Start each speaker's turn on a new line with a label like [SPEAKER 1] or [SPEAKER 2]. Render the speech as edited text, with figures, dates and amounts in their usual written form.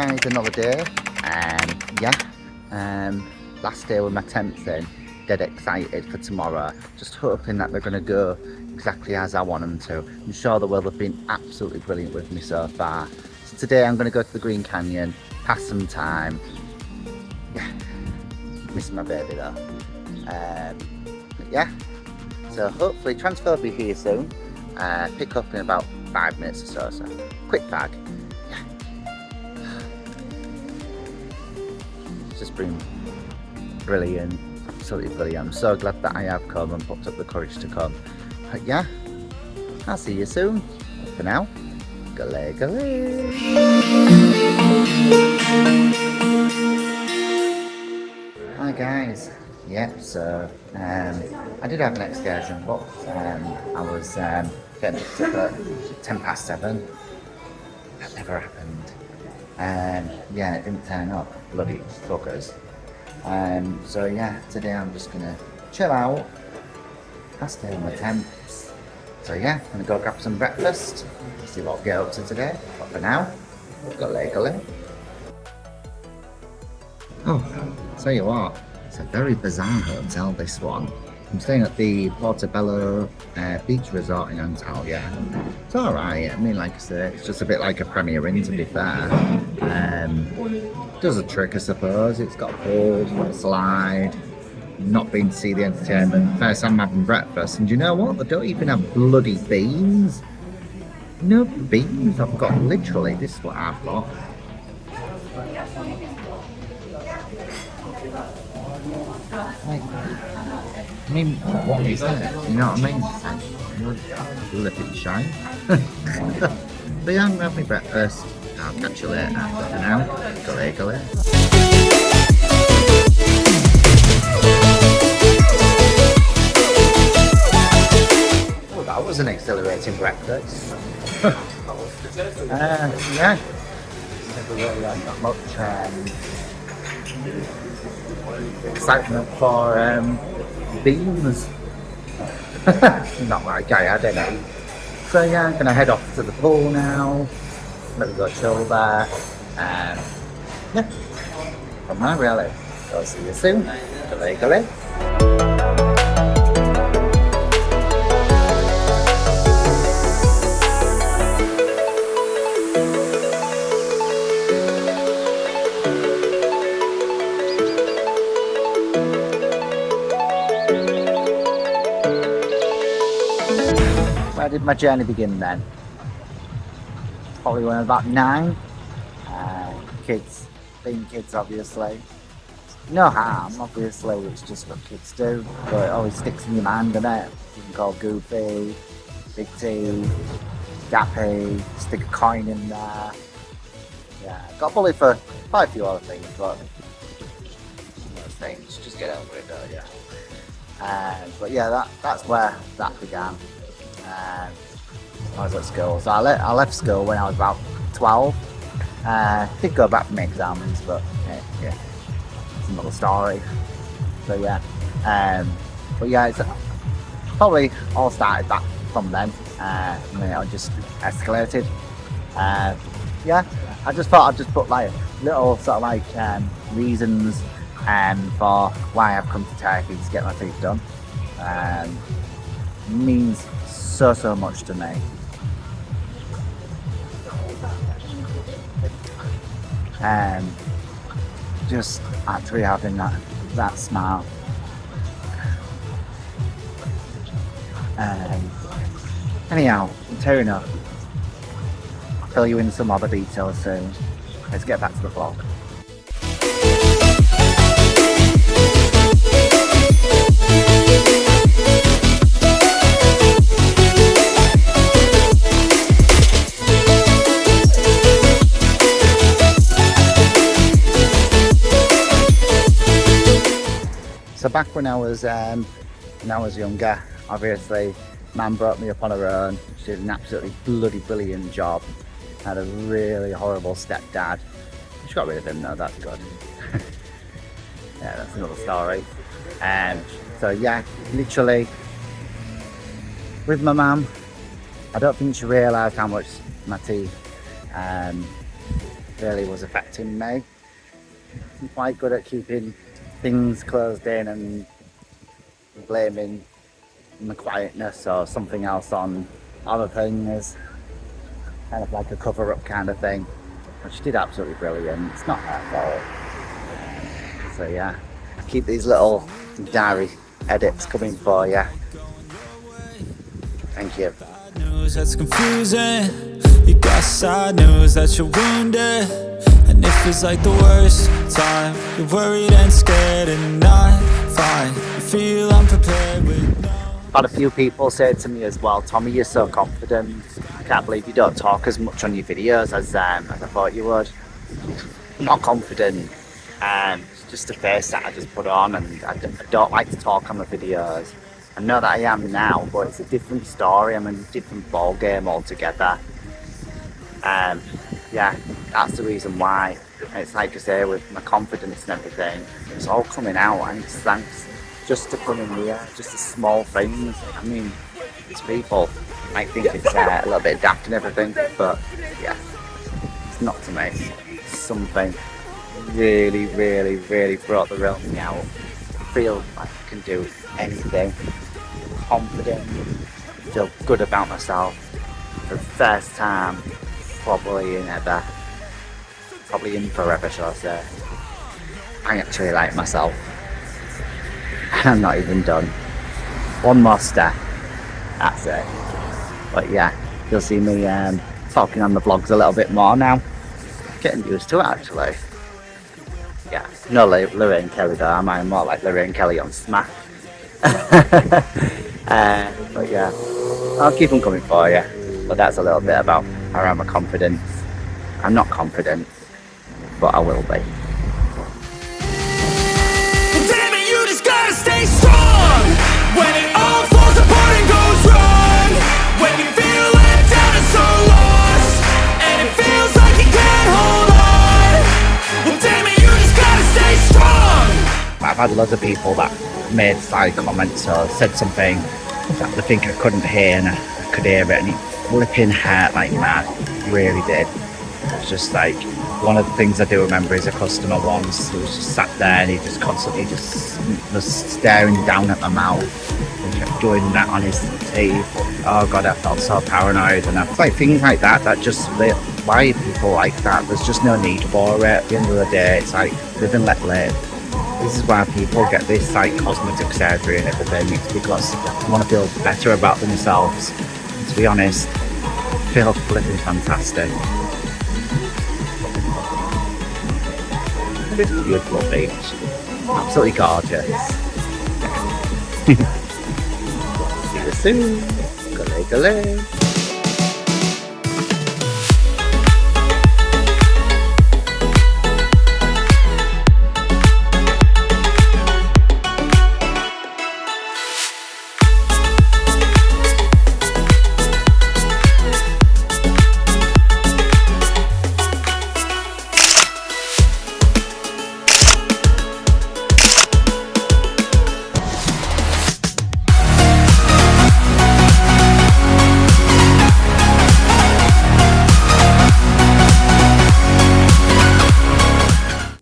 [SPEAKER 1] guys, another day. Last day with my temps in. Dead excited for tomorrow. Just hoping that they're going to go exactly as I want them to. I'm sure they will. They've been absolutely brilliant with me so far. So today I'm going to go to the Green Canyon, pass some time. Yeah, missing my baby though. Yeah, so hopefully transfer will be here soon. Pick up in about 5 minutes or so. So quick bag. Yeah. It's just been brilliant. Absolutely brilliant. I'm so glad that I have come and put up the courage to come. But yeah, I'll see you soon. For now, g'lay g'lay. Hi guys. Yep, so I did have an excursion, but I was getting picked up at 7:10. That never happened. Yeah, it didn't turn up. Bloody fuckers. So yeah, today I'm just gonna chill out, pass day on my temps. So yeah, I'm gonna go grab some breakfast, see what I'll get up to today. But for now, g'lay. Oh, tell you what, it's a very bizarre hotel, this one. I'm staying at the Portobello Beach Resort in Antalya. It's alright, I mean, like I said, it's just a bit like a Premier Inn, to be fair. Does a trick, I suppose. It's got a pool, got a slide. Not been to see the entertainment. First time having breakfast, and you know what? They don't even have bloody beans. No beans. I've got literally, this is what I've got. Like, I mean, what is it? You know what I mean? Lip it shine. But yeah, I'm gonna have my breakfast. I'll catch you later. But for now, g'lay. Oh, that was an exhilarating breakfast. Yeah. Never really had that much excitement for beans. Not like I had any. So yeah, I'm gonna head off to the pool now. Let me go chill there. Yeah, from there really. So I'll see you soon. G'lay. Where did my journey begin then? Probably when I was about 9. Kids, being kids obviously. No harm, obviously, it's just what kids do. But it always sticks in your mind, doesn't it? You can call Goofy, Big T, Dappy, stick a coin in there. Yeah, got bullied for quite a few other things, but those things, just get over it, don't you? But yeah, that's where that began. I was at school, so I left school when I was about 12. Did go back for my exams, but yeah, it's another story. So yeah, but yeah, it's probably all started back from then. And then it just escalated. Yeah, I just thought I'd just put like little sort of like reasons for why I've come to Turkey to get my teeth done. Means so much to me. Just actually having that smile. Anyhow, fair enough. I'll fill you in some other details soon. Let's get back to the vlog. So back when I was younger, obviously, Mum brought me up on her own. She did an absolutely bloody brilliant job. Had a really horrible stepdad. She got rid of him though, that's good. Yeah, that's another story. So yeah, literally, with my mum, I don't think she realised how much my teeth really was affecting me. I'm quite good at keeping things closed in and blaming the quietness or something else on other things, kind of like a cover-up kind of thing. But she did absolutely brilliant. It's not her fault. So yeah, I keep these little diary edits coming for you. Thank you.
[SPEAKER 2] News that's confusing. You got sad news that you're wounded, and it feels like the worst time. You're worried and scared and not fine. You feel unprepared with no.
[SPEAKER 1] Had a few people say to me as well, Tommy, you're so confident. I can't believe you don't talk as much on your videos as I thought you would. I'm not confident. It's just a face that I just put on, and I don't like to talk on the videos. I know that I am now, but it's a different story. I'm in a different ball game altogether. Yeah, that's the reason why. And it's like I say, with my confidence and everything, it's all coming out, and it's thanks just to coming here, just the small things. I mean, these people might think it's a little bit daft and everything, but yeah, it's not to me. It's something really, really, really brought the real me out. I feel like I can do anything. Confident, feel good about myself for the first time, probably in forever, shall I say. I actually like myself, and I'm not even done. One more step, that's it. But yeah, you'll see me talking on the vlogs a little bit more now. Getting used to it, actually. Yeah, no Lorraine Kelly though, I'm more like Lorraine Kelly on Smack. But yeah, I'll keep them coming for you. But that's a little bit about around my confidence. I'm not confident, but I will be.
[SPEAKER 2] Damn it, you just gotta stay strong when it all falls apart and goes wrong. When you feel let down and so lost, and it feels like you can't hold on. Well, damn it, you just gotta stay strong.
[SPEAKER 1] I've had loads of people that made side comments or said something that they think I couldn't hear, and I could hear it, and it flipping hurt like mad. It really did. It's just like, one of the things I do remember is a customer once who was just sat there, and he just constantly just was staring down at my mouth and kept doing that on his teeth. Oh god, I felt so paranoid. And it's like things like that just, why are people like that? There's just no need for it. At the end of the day, it's like live and let live. This is why people get this like cosmetic surgery and everything. It's because they want to feel better about themselves. And to be honest, I feel flipping fantastic. This beautiful beach, absolutely gorgeous. See you soon. G'day, g'day.